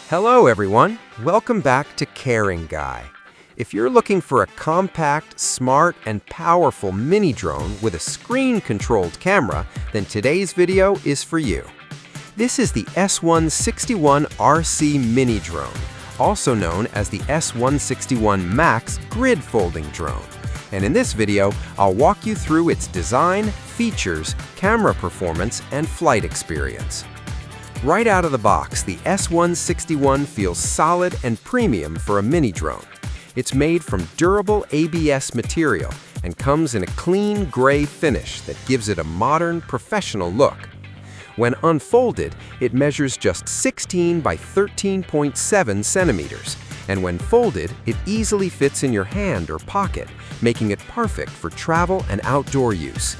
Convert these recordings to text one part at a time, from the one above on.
Hello everyone, welcome back to Caring Guy. If you're looking for a compact, smart, and powerful mini drone with a screen-controlled camera, then today's video is for you. This is the S161 RC Mini Drone, also known as the S161 MAX grid folding drone. And in this video, I'll walk you through its design, features, camera performance, and flight experience. Right out of the box, the S161 feels solid and premium for a mini drone. It's made from durable ABS material and comes in a clean gray finish that gives it a modern, professional look. When unfolded, it measures just 16 by 13.7 centimeters, and when folded, it easily fits in your hand or pocket, making it perfect for travel and outdoor use.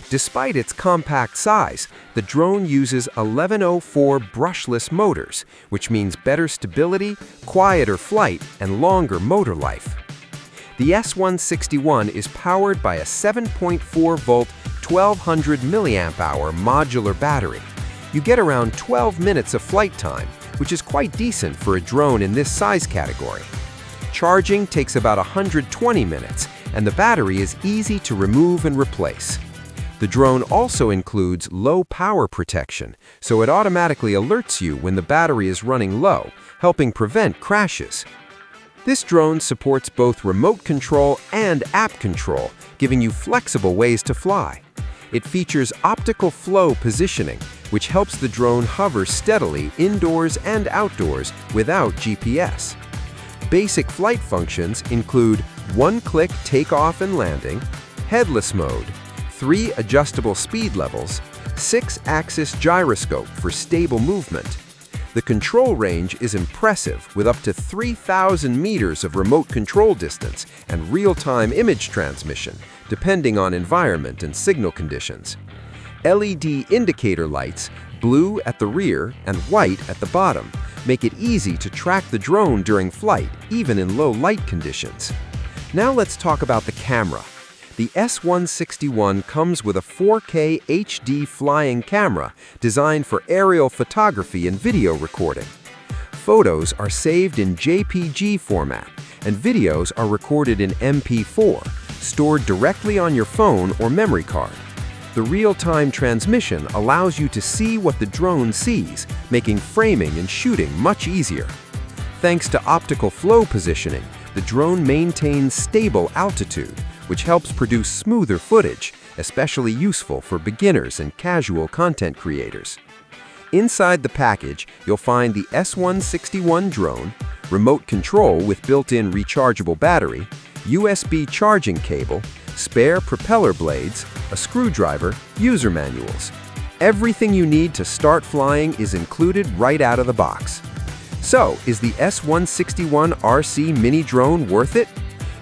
Despite its compact size, the drone uses 1104 brushless motors, which means better stability, quieter flight, and longer motor life. The S161 is powered by a 7.4-volt, 1200 mAh modular battery. You get around 12 minutes of flight time, which is quite decent for a drone in this size category. Charging takes about 120 minutes, and the battery is easy to remove and replace. The drone also includes low power protection, so it automatically alerts you when the battery is running low, helping prevent crashes. This drone supports both remote control and app control, giving you flexible ways to fly. It features optical flow positioning, which helps the drone hover steadily indoors and outdoors without GPS. Basic flight functions include one-click takeoff and landing, headless mode, 3 adjustable speed levels, 6-axis gyroscope for stable movement. The control range is impressive with up to 3,000 meters of remote control distance and real-time image transmission, depending on environment and signal conditions. LED indicator lights, blue at the rear and white at the bottom, make it easy to track the drone during flight, even in low light conditions. Now let's talk about the camera. The S161 comes with a 4K HD flying camera designed for aerial photography and video recording. Photos are saved in JPG format, and videos are recorded in MP4, stored directly on your phone or memory card. The real-time transmission allows you to see what the drone sees, making framing and shooting much easier. Thanks to optical flow positioning, the drone maintains stable altitude, which helps produce smoother footage, especially useful for beginners and casual content creators. Inside the package, you'll find the S161 drone, remote control with built-in rechargeable battery, USB charging cable, spare propeller blades, a screwdriver, user manuals. Everything you need to start flying is included right out of the box. So, is the S161 RC Mini Drone worth it?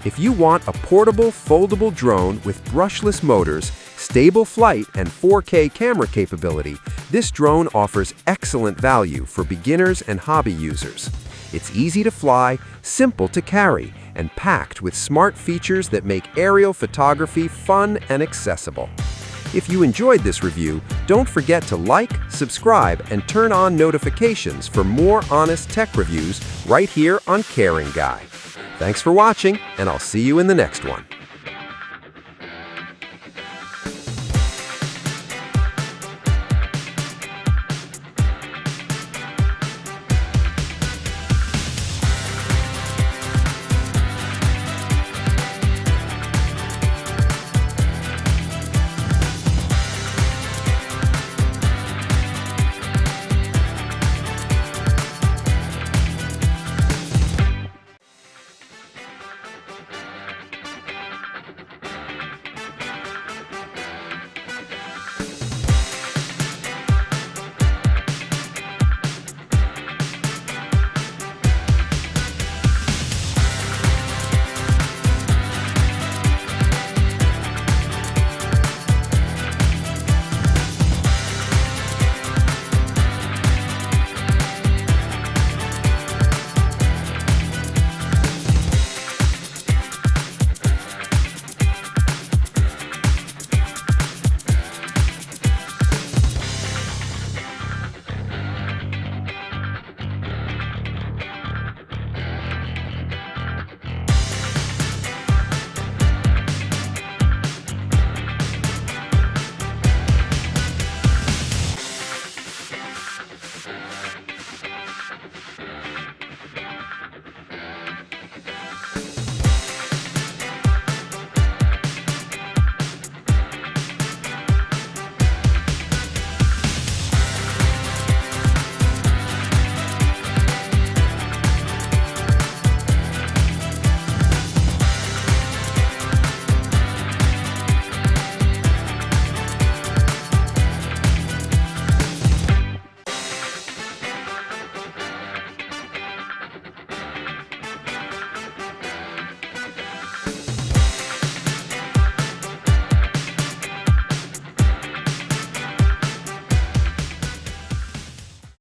If you want a portable, foldable drone with brushless motors, stable flight, and 4K camera capability, this drone offers excellent value for beginners and hobby users. It's easy to fly, simple to carry, and packed with smart features that make aerial photography fun and accessible. If you enjoyed this review, don't forget to like, subscribe, and turn on notifications for more honest tech reviews right here on Caring Guy. Thanks for watching, and I'll see you in the next one.